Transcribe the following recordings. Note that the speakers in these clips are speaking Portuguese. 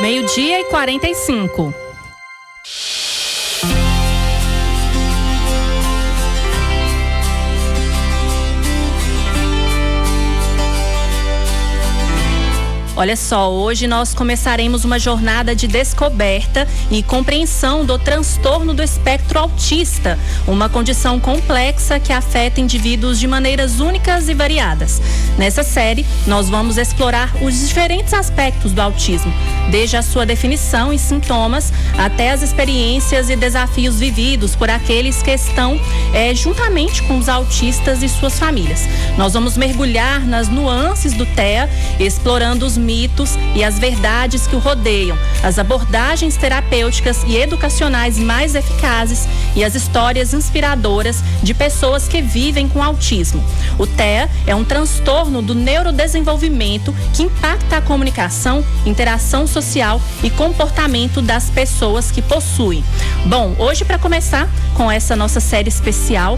12:45. Olha só, hoje nós começaremos uma jornada de descoberta e compreensão do transtorno do espectro autista, uma condição complexa que afeta indivíduos de maneiras únicas e variadas. Nessa série, nós vamos explorar os diferentes aspectos do autismo, desde a sua definição e sintomas até as experiências e desafios vividos por aqueles que estão juntamente com os autistas e suas famílias. Nós vamos mergulhar nas nuances do TEA, explorando os mitos e as verdades que o rodeiam, as abordagens terapêuticas e educacionais mais eficazes e as histórias inspiradoras de pessoas que vivem com autismo. O TEA é um transtorno do neurodesenvolvimento que impacta a comunicação, interação social e comportamento das pessoas que possuem. Bom, hoje, para começar com essa nossa série especial,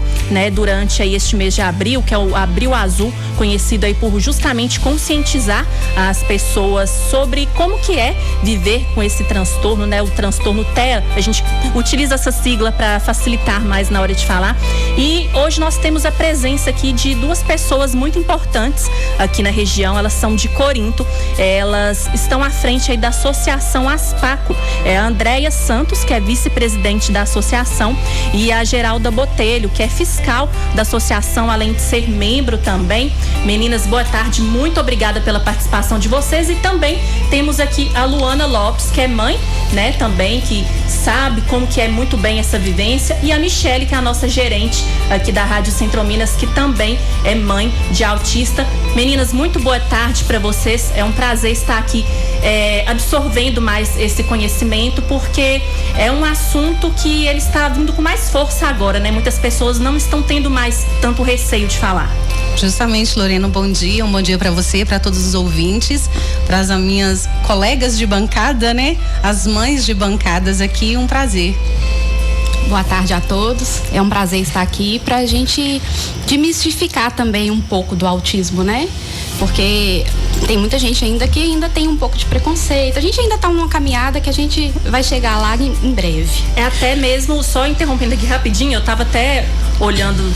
durante aí este mês de abril, que é o Abril Azul, conhecido aí por justamente conscientizar as pessoas sobre como que é viver com esse transtorno, o transtorno TEA. A gente utiliza essa sigla para facilitar mais na hora de falar. E hoje nós temos a presença aqui de duas pessoas muito importantes aqui na região. Elas são de Corinto, elas estão à frente aí da Associação Aspaco. É a Andréia Santos, que é vice-presidente da associação, e a Geralda Botelho, que é fiscal da associação, além de ser membro também. Meninas, boa tarde, muito obrigada pela participação de vocês. E também temos aqui a Luana Lopes, que é mãe, também, que sabe como que é muito bem essa vivência, e a Michele, que é a nossa gerente aqui da Rádio Centro-Minas, que também é mãe de autista. Meninas, muito boa tarde para vocês. É um prazer estar aqui absorvendo mais esse conhecimento, porque é um assunto que ele está vindo com mais força agora, Muitas pessoas não estão tendo mais tanto receio de falar. Justamente, Lorena, um bom dia para você, para todos os ouvintes, para as minhas colegas de bancada, as mães de bancadas aqui, um prazer. Boa tarde a todos, é um prazer estar aqui para a gente desmistificar também um pouco do autismo, Porque tem muita gente ainda que ainda tem um pouco de preconceito. A gente ainda está numa caminhada que a gente vai chegar lá em breve. É até mesmo, só interrompendo aqui rapidinho, eu estava até olhando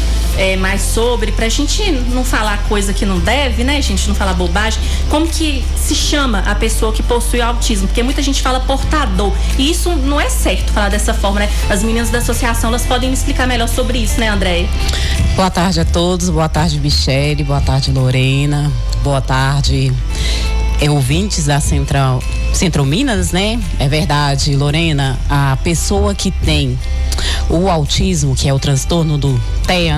mais sobre, pra gente não falar coisa que não deve, A gente não falar bobagem. Como que se chama a pessoa que possui autismo? Porque muita gente fala portador, e isso não é certo falar dessa forma, As meninas da associação, elas podem me explicar melhor sobre isso, Andréia? Boa tarde a todos, boa tarde, Michele, boa tarde, Lorena, boa tarde, ouvintes da Centro-Minas, É verdade, Lorena, a pessoa que tem o autismo, que é o transtorno do TEA,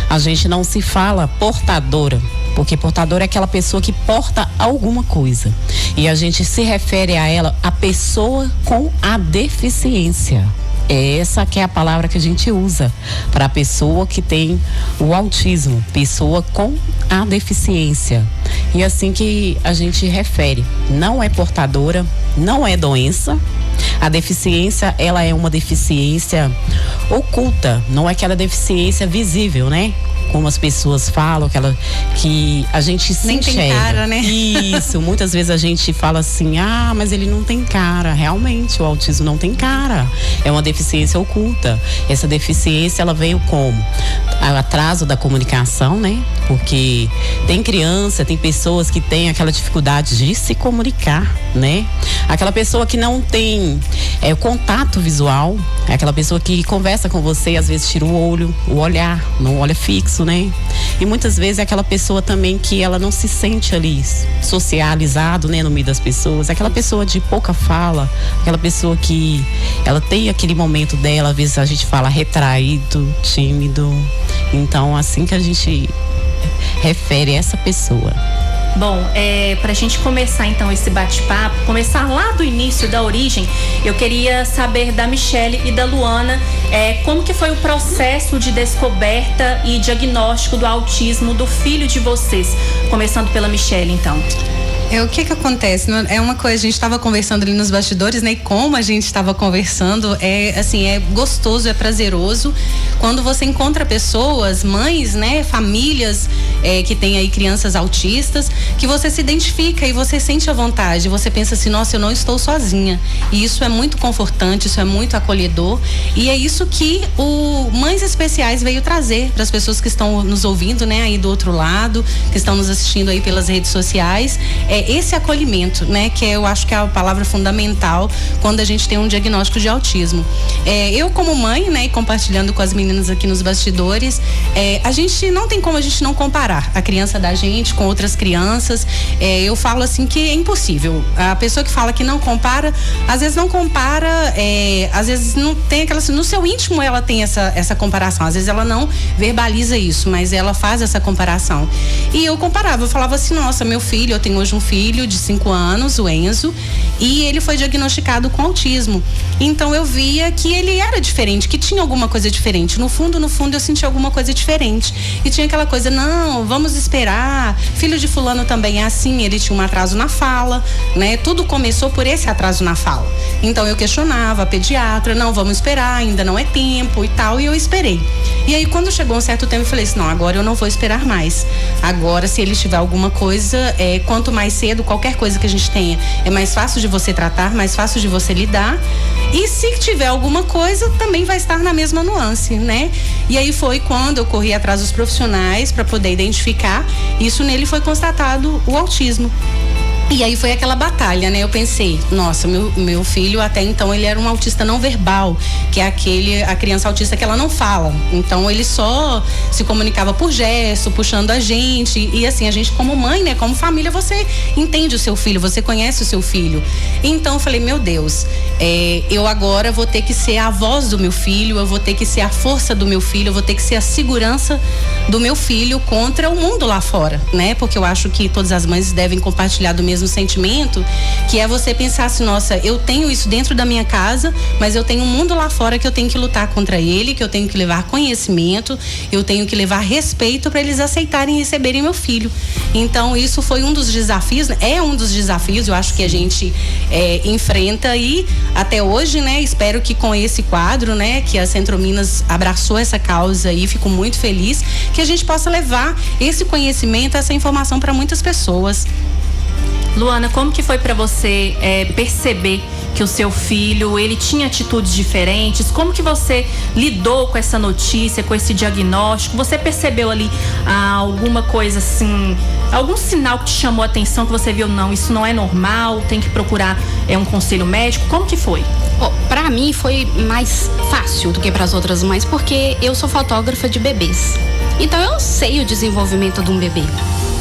a gente não se fala portadora, porque portadora é aquela pessoa que porta alguma coisa. E a gente se refere a ela, a pessoa com a deficiência. Essa que é a palavra que a gente usa para a pessoa que tem o autismo, pessoa com a deficiência. E assim que a gente refere, não é portadora, não é doença. A deficiência, ela é uma deficiência oculta, não é aquela deficiência visível, Como as pessoas falam, que a gente se nem enxerga. Tem cara, Isso, muitas vezes a gente fala assim, mas ele não tem cara. Realmente, o autismo não tem cara. É uma deficiência oculta. Essa deficiência, ela veio como? Atraso da comunicação, Porque tem criança, tem pessoas que têm aquela dificuldade de se comunicar, Aquela pessoa que não tem o contato visual, é aquela pessoa que conversa com você e às vezes tira o olhar, não olha fixo, E muitas vezes é aquela pessoa também que ela não se sente ali socializado, no meio das pessoas, aquela pessoa de pouca fala, aquela pessoa que ela tem aquele momento dela, às vezes a gente fala retraído, tímido. Então, assim que a gente refere essa pessoa. Bom, pra gente começar então esse bate-papo, começar lá do início, da origem, eu queria saber da Michele e da Luana como que foi o processo de descoberta e diagnóstico do autismo do filho de vocês. Começando pela Michele, então. O que acontece? É uma coisa, a gente estava conversando ali nos bastidores, né? E como a gente estava conversando, é gostoso, é prazeroso quando você encontra pessoas, mães, né? Famílias que têm aí crianças autistas, que você se identifica e você sente a vontade, você pensa assim, nossa, eu não estou sozinha. E isso é muito confortante, isso é muito acolhedor, e é isso que o Mães Especiais veio trazer para as pessoas que estão nos ouvindo, né? Aí do outro lado, que estão nos assistindo aí pelas redes sociais. Esse acolhimento, né, que eu acho que é a palavra fundamental quando a gente tem um diagnóstico de autismo. Eu como mãe, né, e compartilhando com as meninas aqui nos bastidores, a gente não tem como a gente não comparar a criança da gente com outras crianças. Eu falo assim que é impossível. A pessoa que fala que não compara, às vezes não compara, às vezes não tem aquela, no seu íntimo ela tem essa comparação, às vezes ela não verbaliza isso, mas ela faz essa comparação. E eu comparava, eu falava assim, nossa, meu filho, eu tenho hoje um filho de 5 anos, o Enzo, e ele foi diagnosticado com autismo. Então eu via que ele era diferente, que tinha alguma coisa diferente. No fundo eu sentia alguma coisa diferente. E tinha aquela coisa, não, vamos esperar. Filho de fulano também é assim, ele tinha um atraso na fala, né? Tudo começou por esse atraso na fala. Então eu questionava a pediatra, não, vamos esperar, ainda não é tempo e tal, e eu esperei. E aí quando chegou um certo tempo eu falei assim, não, agora eu não vou esperar mais. Agora, se ele tiver alguma coisa, quanto mais cedo, qualquer coisa que a gente tenha, é mais fácil de você tratar, mais fácil de você lidar. E se tiver alguma coisa, também vai estar na mesma nuance, né? E aí foi quando eu corri atrás dos profissionais para poder identificar. Isso nele foi constatado o autismo. E aí foi aquela batalha, né? Eu pensei, nossa, meu filho até então ele era um autista não verbal, que é a criança autista que ela não fala. Então ele só se comunicava por gesto, puxando a gente. E assim, a gente como mãe, né? Como família, você entende o seu filho, você conhece o seu filho. Então eu falei, meu Deus, eu agora vou ter que ser a voz do meu filho, eu vou ter que ser a força do meu filho, eu vou ter que ser a segurança do meu filho contra o mundo lá fora, né? Porque eu acho que todas as mães devem compartilhar do mesmo sentimento, que é você pensar assim, nossa, eu tenho isso dentro da minha casa, mas eu tenho um mundo lá fora que eu tenho que lutar contra ele, que eu tenho que levar conhecimento, eu tenho que levar respeito para eles aceitarem e receberem meu filho. Então isso foi um dos desafios, é um dos desafios, eu acho que a gente enfrenta e até hoje, né, espero que com esse quadro, né, que a Centro Minas abraçou essa causa e fico muito feliz que a gente possa levar esse conhecimento, essa informação para muitas pessoas. Luana, como que foi para você perceber que o seu filho, ele tinha atitudes diferentes? Como que você lidou com essa notícia, com esse diagnóstico? Você percebeu ali alguma coisa assim, algum sinal que te chamou a atenção, que você viu, não, isso não é normal, tem que procurar um conselho médico? Como que foi? Pra mim foi mais fácil do que para as outras mães, porque eu sou fotógrafa de bebês. Então eu sei o desenvolvimento de um bebê.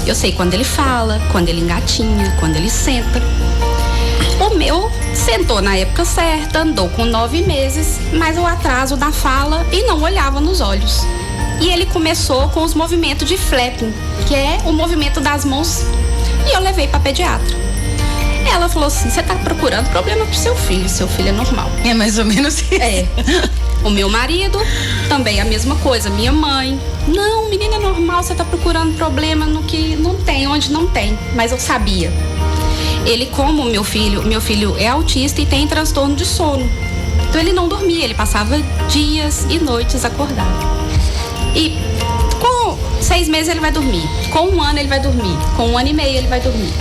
Eu sei quando ele fala, quando ele engatinha, quando ele senta. O meu sentou na época certa, andou com 9 meses, mas o atraso da fala e não olhava nos olhos. E ele começou com os movimentos de flapping, que é o movimento das mãos. E eu levei pra pediatra. Ela falou assim, você tá procurando problema pro seu filho é normal. É mais ou menos isso. O meu marido, também a mesma coisa. Minha mãe, não, menina, é normal, você tá procurando problema no que não tem, onde não tem. Mas eu sabia. Ele, como meu filho é autista e tem transtorno de sono. Então ele não dormia, ele passava dias e noites acordado. E com 6 meses ele vai dormir, com 1 ano ele vai dormir, com 1 ano e meio ele vai dormir.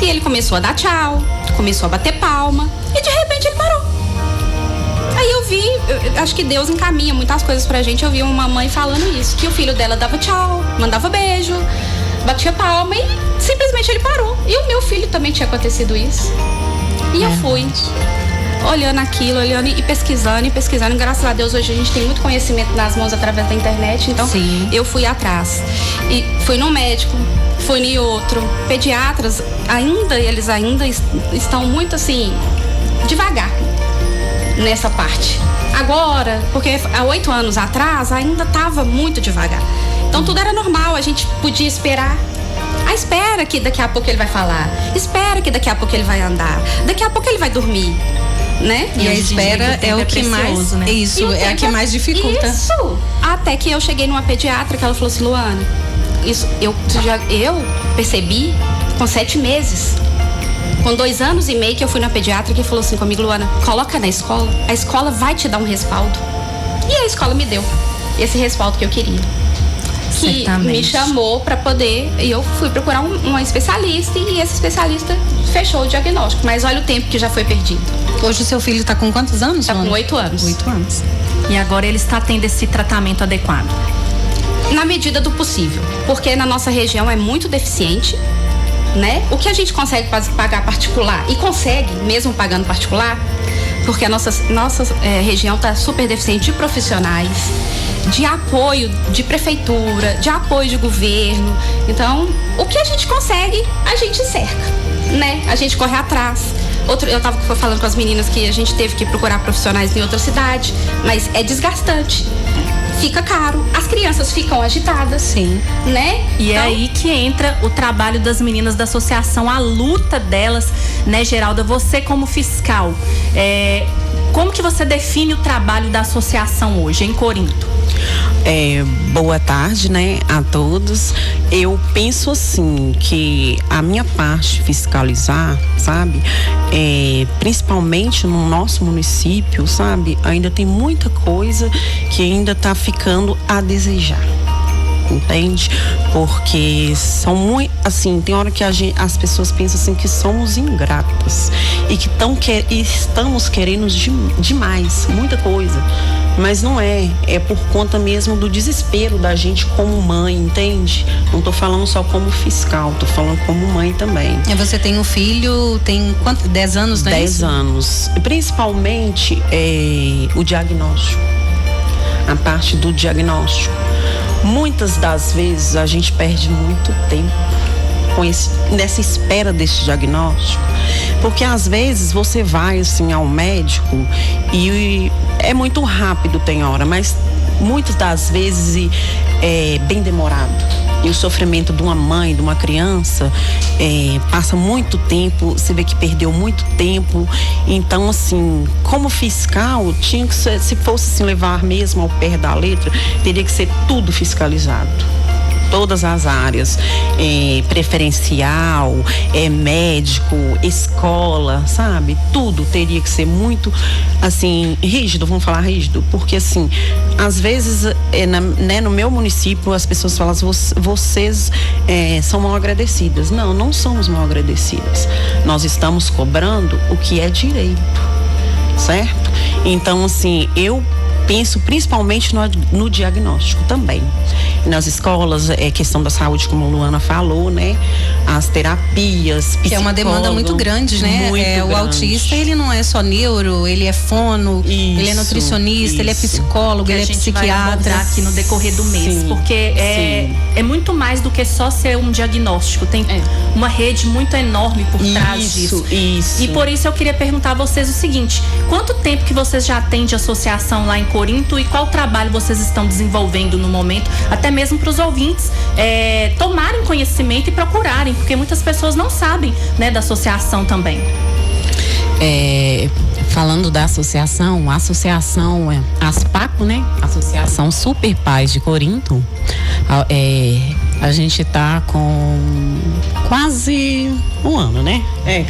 E ele começou a dar tchau, começou a bater palma e de repente ele parou. Aí eu vi, acho que Deus encaminha muitas coisas pra gente. Eu vi uma mãe falando isso, que o filho dela dava tchau, mandava beijo, batia palma e simplesmente ele parou. E o meu filho também tinha acontecido isso. E eu fui olhando aquilo, olhando e pesquisando. Graças a Deus hoje a gente tem muito conhecimento nas mãos através da internet. Então eu fui atrás. E fui no médico, fui em outro. Pediatras, eles ainda estão muito assim, devagar nessa parte. Agora, porque há 8 anos atrás ainda estava muito devagar. Então tudo era normal, a gente podia esperar. Espera que daqui a pouco ele vai falar. Espera que daqui a pouco ele vai andar. Daqui a pouco ele vai dormir, né? E a espera é o que mais, né? Isso, é a que mais dificulta. Isso. Até que eu cheguei numa pediatra que ela falou assim, Luana, isso eu percebi com 7 meses. Com 2 anos e meio que eu fui na pediatra, que falou assim comigo: Luana, coloca na escola, a escola vai te dar um respaldo. E a escola me deu esse respaldo que eu queria. Que Certamente. me chamou para poder, e eu fui procurar uma especialista, e esse especialista fechou o diagnóstico. Mas olha o tempo que já foi perdido. Hoje o seu filho está com quantos anos? Está com 8 anos. 8 anos. E agora ele está tendo esse tratamento adequado? Na medida do possível, porque na nossa região é muito deficiente, né? O que a gente consegue pagar particular, e consegue mesmo pagando particular, porque a nossa região está super deficiente de profissionais, de apoio de prefeitura, de apoio de governo. Então, o que a gente consegue, a gente cerca, né? A gente corre atrás. Eu estava falando com as meninas que a gente teve que procurar profissionais em outra cidade, mas é desgastante. Fica caro, as crianças ficam agitadas, sim, né? E é aí que entra o trabalho das meninas da associação, a luta delas, né, Geralda? Você como fiscal, como que você define o trabalho da associação hoje em Corinto? Boa tarde, né, a todos. Eu penso assim que a minha parte fiscalizar, sabe, principalmente no nosso município, sabe, ainda tem muita coisa que ainda está ficando a desejar. Entende? Porque são muito, assim, tem hora que as pessoas pensam assim que somos ingratas e que estamos querendo demais, muita coisa, mas não é por conta mesmo do desespero da gente como mãe, entende? Não tô falando só como fiscal, tô falando como mãe também. E você tem um filho, tem quanto? 10 anos, né? 10 anos, principalmente o diagnóstico, a parte do diagnóstico. Muitas das vezes a gente perde muito tempo nessa espera desse diagnóstico, porque às vezes você vai assim ao médico e é muito rápido, tem hora, mas muitas das vezes é bem demorado. E o sofrimento de uma mãe, de uma criança, passa muito tempo, você vê que perdeu muito tempo. Então, assim, como fiscal, tinha que ser, se fosse assim, levar mesmo ao pé da letra, teria que ser tudo fiscalizado. Todas as áreas, preferencial, médico, escola, sabe? Tudo teria que ser muito, assim, rígido, vamos falar rígido, porque, assim, às vezes, no meu município, as pessoas falam, vocês são mal agradecidas. Não, não somos mal agradecidas. Nós estamos cobrando o que é direito, certo? Então, assim, eu penso principalmente no diagnóstico também. Nas escolas, questão da saúde, como a Luana falou, né? As terapias, que é uma demanda muito grande, né? O autista, ele não é só neuro, ele é fono, ele é nutricionista, ele é psicólogo, ele é psiquiatra. Vai abordar aqui no decorrer do mês, porque é muito mais do que só ser um diagnóstico. Tem uma rede muito enorme por trás disso. Isso. E por isso eu queria perguntar a vocês o seguinte: quanto tempo que vocês já têm de associação lá em Corinto e qual trabalho vocês estão desenvolvendo no momento, até mesmo para os ouvintes tomarem conhecimento e procurarem, porque muitas pessoas não sabem, né, da associação também. Falando da associação, a associação ASPACO, né? Associação Super Pais de Corinto, a gente tá com quase um ano, né?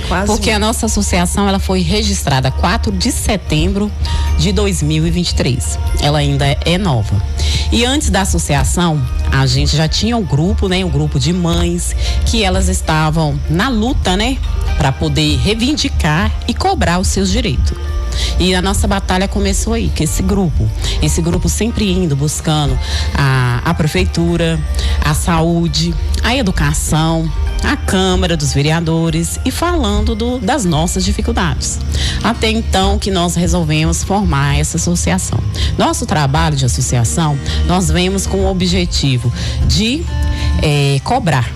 Quase. Porque a nossa associação, ela foi registrada 4 de setembro de 2023. Ela ainda é nova. E antes da associação, a gente já tinha um grupo, né? Um grupo de mães que elas estavam na luta, né? Para poder reivindicar e cobrar os seus direitos. E a nossa batalha começou aí, com esse grupo sempre indo, buscando a prefeitura, a saúde, a educação, a Câmara dos Vereadores e falando das nossas dificuldades. Até então que nós resolvemos formar essa associação. Nosso trabalho de associação, nós vemos com o objetivo de cobrar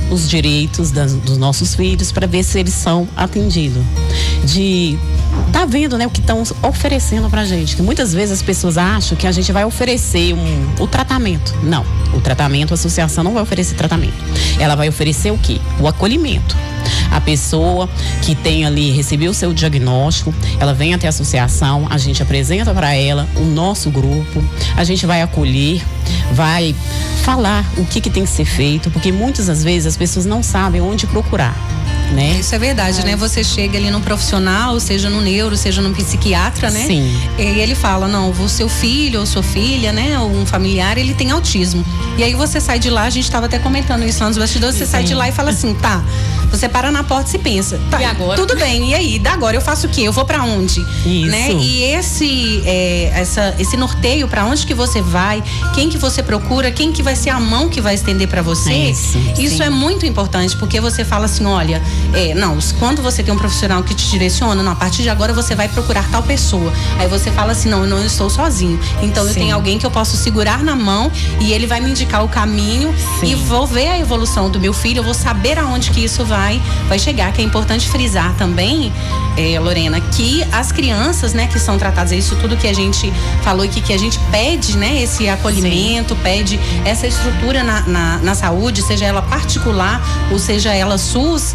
os direitos dos nossos filhos para ver se eles são atendidos. Tá vendo, né, o que estão oferecendo pra gente, que muitas vezes as pessoas acham que a gente vai oferecer o tratamento. Não, o tratamento, a associação não vai oferecer tratamento. Ela vai oferecer o quê? O acolhimento. A pessoa que tem ali, recebeu o seu diagnóstico, ela vem até a associação, a gente apresenta para ela o nosso grupo, a gente vai acolher, vai falar o que tem que ser feito, porque muitas das vezes as pessoas não sabem onde procurar. Né? Isso é verdade, né? Você chega ali num profissional, seja no neuro, seja no psiquiatra, né? Sim. E ele fala, não, o seu filho ou sua filha, né? Ou um familiar, ele tem autismo. E aí você sai de lá, a gente estava até comentando isso lá nos bastidores, você sai de lá e fala assim, tá, você para na porta e pensa, tá, e agora? Tudo bem, e aí? Agora eu faço o quê? Eu vou pra onde? Isso. Né? E esse norteio, pra onde que você vai, quem que você procura, quem que vai ser a mão que vai estender pra você, isso é muito importante, porque você fala assim, olha, não, quando você tem um profissional que te direciona, não, a partir de agora você vai procurar tal pessoa. Aí você fala assim, não, eu não estou sozinho. Então eu tenho alguém que eu posso segurar na mão e ele vai me indicar o caminho e vou ver a evolução do meu filho, eu vou saber aonde que isso vai chegar, que é importante frisar também, Lorena, que as crianças, né, que são tratadas, isso tudo que a gente falou e que a gente pede, né, esse acolhimento, pede essa estrutura na saúde, seja ela particular ou seja ela SUS,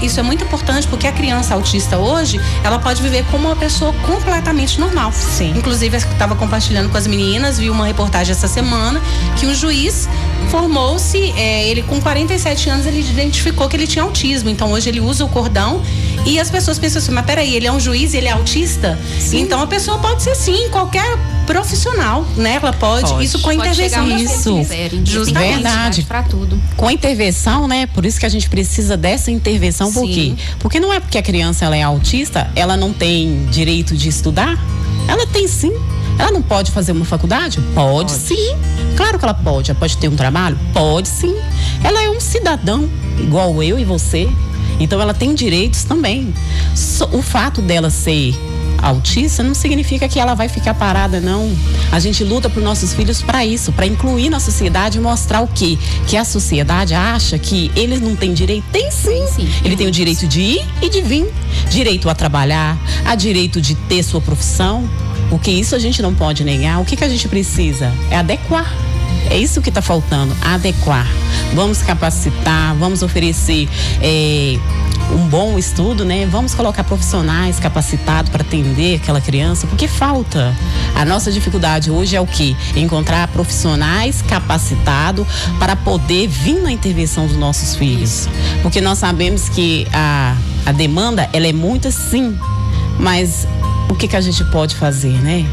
isso é muito importante porque a criança autista hoje, ela pode viver como uma pessoa completamente normal. Sim. Inclusive, eu estava compartilhando com as meninas, vi uma reportagem essa semana que um juiz formou-se, ele com 47 anos, ele identificou que ele tinha autismo, então hoje ele usa o cordão e as pessoas pensam assim, mas peraí, ele é um juiz e ele é autista? Sim. Então a pessoa pode ser sim, qualquer profissional, né? Ela pode. Isso com a intervenção. Isso, justamente. Verdade. Pra tudo. Com a intervenção, né? Por isso que a gente precisa dessa intervenção, por quê? Porque não é porque a criança ela é autista, ela não tem direito de estudar? Ela tem sim. Ela não pode fazer uma faculdade? Pode sim. Claro que ela pode. Ela pode ter um trabalho? Pode sim. Ela é um cidadão, igual eu e você. Então ela tem direitos também. O fato dela ser autista não significa que ela vai ficar parada, não. A gente luta por nossos filhos para isso, para incluir na sociedade e mostrar o quê? Que a sociedade acha que eles não têm direito. Tem sim. Ele tem o direito de ir e de vir. Direito a trabalhar, a direito de ter sua profissão. Porque isso a gente não pode negar. O que a gente precisa? É adequar. É isso que está faltando, adequar. Vamos capacitar, vamos oferecer um bom estudo, né? Vamos colocar profissionais capacitados para atender aquela criança, porque falta. A nossa dificuldade hoje é o quê? Encontrar profissionais capacitados para poder vir na intervenção dos nossos filhos. Porque nós sabemos que a demanda, ela é muita sim, mas o que a gente pode fazer, né?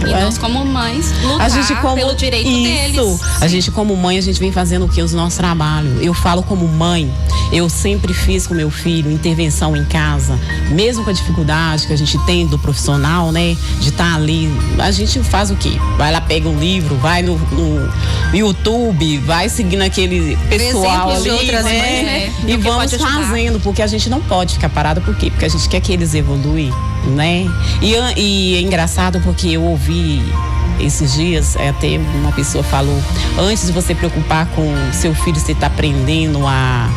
E nós como mães lutar pelo direito deles. A gente como mãe, a gente vem fazendo o que? Os nossos trabalhos. Eu falo como mãe, eu sempre fiz com meu filho intervenção em casa, mesmo com a dificuldade que a gente tem do profissional, né? De estar ali, a gente faz o quê? Vai lá, pega um livro, vai no YouTube, vai seguindo aquele pessoal ali, de outras mães, né? E vamos fazendo, porque a gente não pode ficar parado, por quê? Porque a gente quer que eles evoluem, né? E é engraçado porque eu ouvi esses dias, até uma pessoa falou, antes de você preocupar com seu filho, você está aprendendo a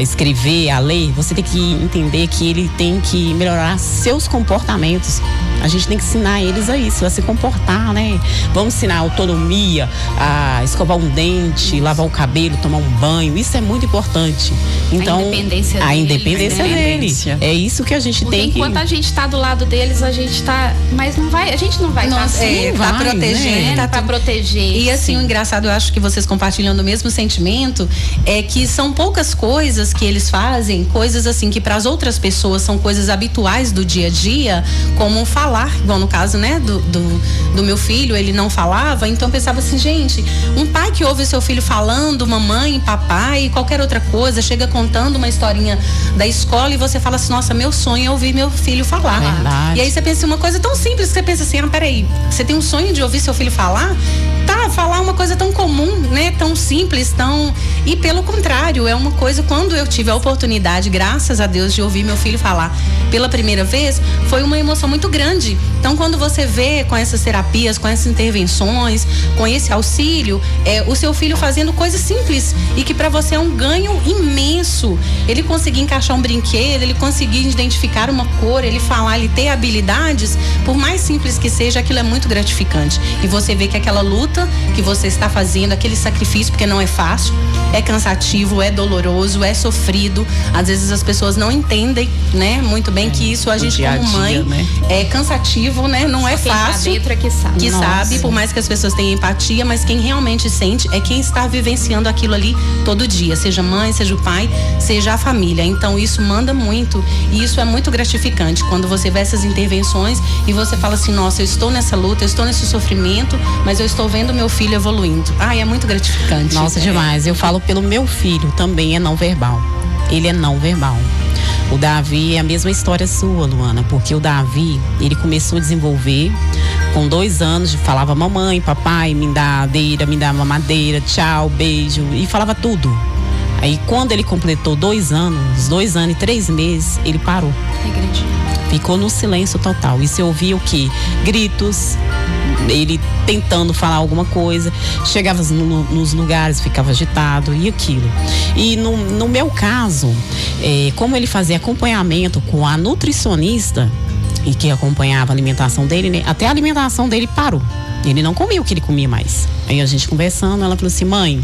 escrever, a ler, você tem que entender que ele tem que melhorar seus comportamentos. A gente tem que ensinar eles a isso, a se comportar, né? Vamos ensinar a autonomia, a escovar um dente, lavar o cabelo, tomar um banho. Isso é muito importante. Então, a independência deles. É isso que a gente tem que... Enquanto a gente está do lado deles, a gente está... Mas não vai, a gente não vai estar assim. Tá protegendo. Né? Tá pra proteger. E assim, o engraçado, eu acho que vocês compartilham do mesmo sentimento, é que são poucas coisas que eles fazem, coisas assim que para as outras pessoas são coisas habituais do dia a dia, como falar, igual no caso, né, do meu filho, ele não falava, então eu pensava assim, gente, um pai que ouve seu filho falando, mamãe, papai, qualquer outra coisa, chega contando uma historinha da escola e você fala assim, nossa, meu sonho é ouvir meu filho falar. Verdade. E aí você pensa uma coisa tão simples, que você pensa assim, peraí, você tem um sonho de ouvir seu filho falar? Tá, falar uma coisa tão comum, né, tão simples, tão... E pelo contrário, é uma coisa, quando eu tive a oportunidade, graças a Deus, de ouvir meu filho falar pela primeira vez, foi uma emoção muito grande. Então, quando você vê com essas terapias, com essas intervenções, com esse auxílio, o seu filho fazendo coisas simples e que para você é um ganho imenso. Ele conseguir encaixar um brinquedo, ele conseguir identificar uma cor, ele falar, ele ter habilidades, por mais simples que seja, aquilo é muito gratificante. E você vê que aquela luta luta que você está fazendo, aquele sacrifício, porque não é fácil, é cansativo, é doloroso, é sofrido. Às vezes as pessoas não entendem, né, muito bem que isso a gente como mãe, né, é cansativo, né, não é fácil. Quem tá dentro é que sabe. Que sabe, por mais que as pessoas tenham empatia, mas quem realmente sente é quem está vivenciando aquilo ali todo dia, seja mãe, seja o pai, seja a família. Então isso manda muito e isso é muito gratificante quando você vê essas intervenções e você fala assim, nossa, eu estou nessa luta, eu estou nesse sofrimento, mas eu estou vendo meu filho evoluindo. Ai, é muito gratificante. Nossa, demais. Eu falo pelo meu filho, também é não verbal. Ele é não verbal. O Davi é a mesma história sua, Luana, porque o Davi, ele começou a desenvolver com 2 anos, falava mamãe, papai, me dá mamadeira, tchau, beijo, e falava tudo. Aí quando ele completou 2 anos, 2 anos e 3 meses, ele parou. Ficou no silêncio total. E você ouvia o quê? Gritos, ele tentando falar alguma coisa, chegava nos lugares, ficava agitado e aquilo. E no meu caso, como ele fazia acompanhamento com a nutricionista e que acompanhava a alimentação dele, né, até a alimentação dele parou. Ele não comia o que ele comia mais. Aí a gente conversando, ela falou assim, mãe,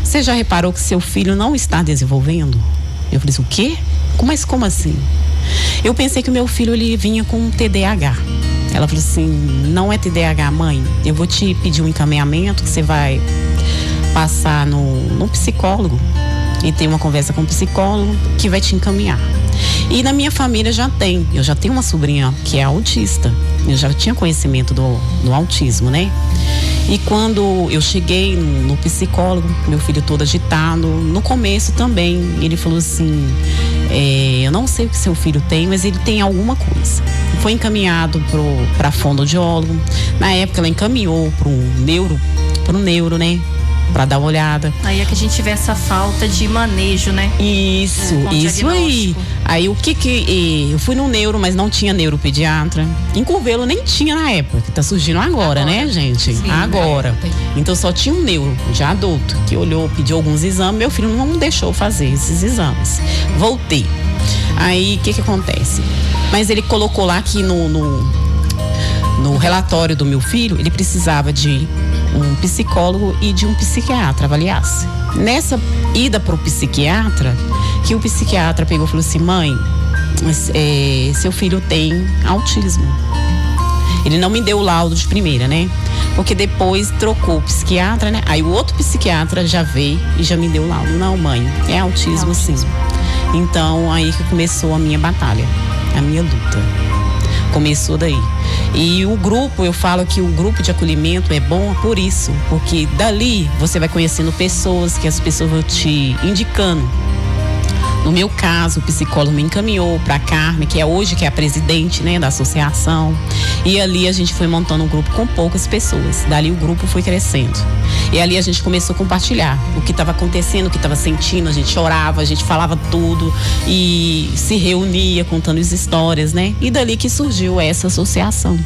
você já reparou que seu filho não está desenvolvendo? Eu falei assim, o quê? Mas como assim? Eu pensei que o meu filho, ele vinha com TDAH. Ela falou assim, não é TDAH, mãe. Eu vou te pedir um encaminhamento que você vai passar no psicólogo. E tem uma conversa com o psicólogo que vai te encaminhar. E na minha família eu já tenho uma sobrinha que é autista. Eu já tinha conhecimento do autismo, né? E quando eu cheguei no psicólogo, meu filho todo agitado, no começo também, ele falou assim, eu não sei o que seu filho tem, mas ele tem alguma coisa. Foi encaminhado para fonoaudiólogo. Na época ela encaminhou pro neuro, né? Pra dar uma olhada. Aí é que a gente vê essa falta de manejo, né? Isso aí. Aí o que eu fui no neuro, mas não tinha neuropediatra. Em Curvelo nem tinha na época, que tá surgindo agora, né, gente? Sim, agora. Então só tinha um neuro, já adulto, que olhou, pediu alguns exames, meu filho não deixou fazer esses exames. Voltei. Aí o que acontece? Mas ele colocou lá que no relatório do meu filho, ele precisava de um psicólogo e de um psiquiatra avaliasse. Nessa ida pro psiquiatra, que o psiquiatra pegou e falou assim, mãe, seu filho tem autismo. Ele não me deu o laudo de primeira, né? Porque depois trocou o psiquiatra, né? Aí o outro psiquiatra já veio e já me deu o laudo. Não, mãe, é autismo sim. Então aí que começou a minha batalha, a minha luta. Começou daí. E o grupo, eu falo que o grupo de acolhimento é bom por isso, porque dali você vai conhecendo pessoas, que as pessoas vão te indicando. No meu caso, o psicólogo me encaminhou para a Carmen, que é hoje a presidente, né, da associação. E ali a gente foi montando um grupo com poucas pessoas. Dali o grupo foi crescendo. E ali a gente começou a compartilhar o que estava acontecendo, o que estava sentindo. A gente chorava, a gente falava tudo e se reunia contando as histórias, né? E dali que surgiu essa associação.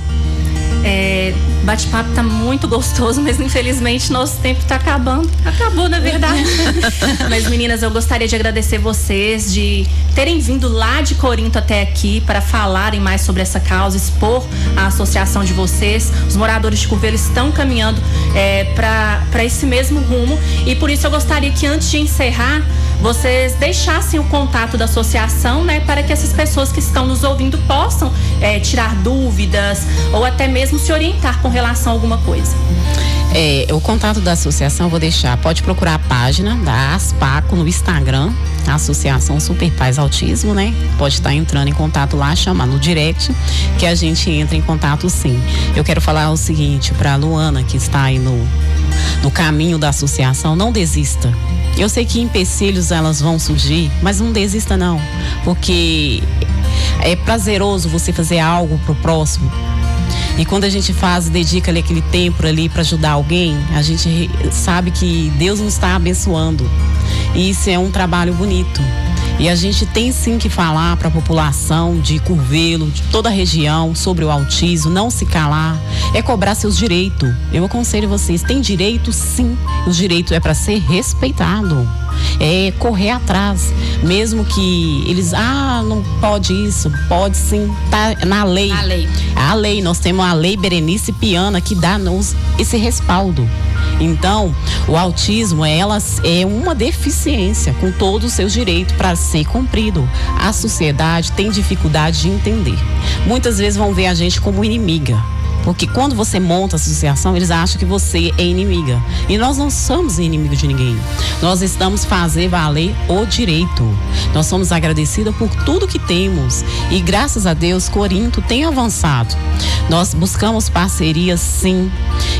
Bate-papo tá muito gostoso, mas infelizmente nosso tempo tá acabando. Acabou, na verdade. Mas meninas, eu gostaria de agradecer vocês de terem vindo lá de Corinto até aqui para falarem mais sobre essa causa, expor a associação de vocês. Os moradores de Curvelo estão caminhando para esse mesmo rumo e por isso eu gostaria que antes de encerrar vocês deixassem o contato da associação, né, para que essas pessoas que estão nos ouvindo possam tirar dúvidas ou até mesmo se orientar com relação a alguma coisa. O contato da associação eu vou deixar, pode procurar a página da ASPACO no Instagram, a Associação Super Paz Autismo, né? Pode estar entrando em contato lá, chamar no direct, que a gente entra em contato sim. Eu quero falar o seguinte para a Luana, que está aí no caminho da associação, não desista. Eu sei que empecilhos elas vão surgir, mas não desista não, porque é prazeroso você fazer algo pro próximo. E quando a gente dedica ali aquele tempo ali para ajudar alguém, a gente sabe que Deus nos está abençoando. E isso é um trabalho bonito. E a gente tem sim que falar para a população de Curvelo, de toda a região, sobre o autismo, não se calar, é cobrar seus direitos. Eu aconselho vocês, tem direito sim, o direito é para ser respeitado. É correr atrás, mesmo que eles, não pode isso, pode sim, tá na lei. A lei, nós temos a lei Berenice Piana que dá-nos esse respaldo. Então, o autismo é uma deficiência com todos os seus direitos para ser cumprido. A sociedade tem dificuldade de entender. Muitas vezes vão ver a gente como inimiga. Porque quando você monta a associação, eles acham que você é inimiga. E nós não somos inimigos de ninguém. Nós estamos fazer valer o direito. Nós somos agradecidos por tudo que temos. E graças a Deus, Corinto tem avançado. Nós buscamos parcerias, sim.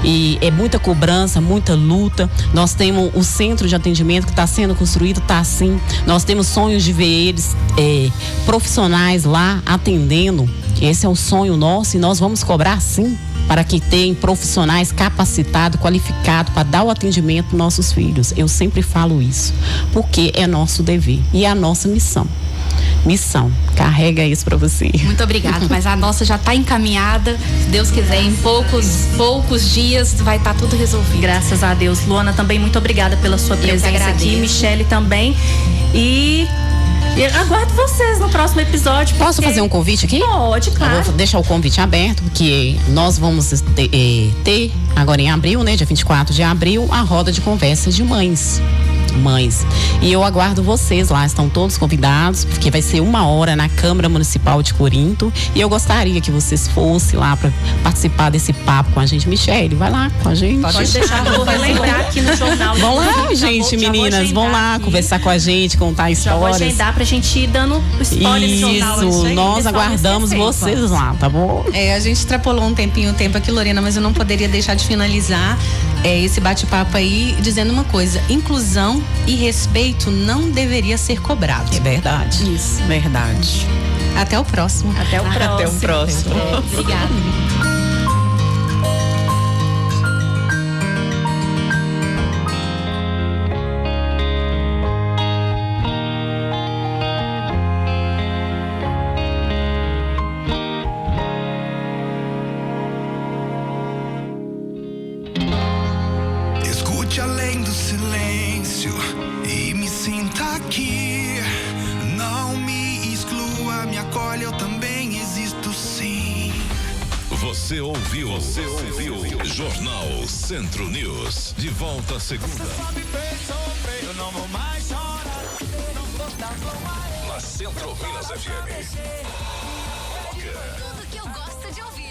E é muita cobrança, muita luta. Nós temos o centro de atendimento que está sendo construído, está assim. Nós temos sonhos de ver eles profissionais lá atendendo. Esse é o sonho nosso e nós vamos cobrar sim para que tenham profissionais capacitados, qualificados para dar o atendimento para nossos filhos. Eu sempre falo isso, porque é nosso dever e é a nossa missão. Carrega isso para você. Muito obrigada, mas a nossa já está encaminhada. Se Deus quiser, em poucos dias vai estar tudo resolvido. Graças a Deus. Luana, também muito obrigada pela sua presença aqui. Michele também. E aguardo vocês no próximo episódio. Posso fazer um convite aqui? Pode, claro. Eu vou deixar o convite aberto, porque nós vamos ter agora em abril, né, dia 24 de abril, a roda de conversa de mães. E eu aguardo vocês lá, estão todos convidados, porque vai ser 1 hora na Câmara Municipal de Corinto, e eu gostaria que vocês fossem lá para participar desse papo com a gente. Michele, vai lá com a gente. Pode deixar, eu vou relembrar aqui no jornal. Vão lá, gente, meninas, vão lá aqui, conversar com a gente, contar histórias. Já vou agendar pra gente ir dando spoiler no jornal. Isso, nós aguardamos vocês lá, tá bom? A gente extrapolou um tempo aqui, Lorena, mas eu não poderia deixar de finalizar esse bate-papo aí dizendo uma coisa: inclusão e respeito não deveria ser cobrado. É verdade. Isso, verdade. Até o próximo. Até o próximo. Obrigada. Escute além do silêncio e me sinta aqui. Não me exclua, me acolhe, eu também existo sim. Você ouviu Jornal Centro News. De volta segunda. Na Centro Minas FM. Tudo que eu gosto de ouvir.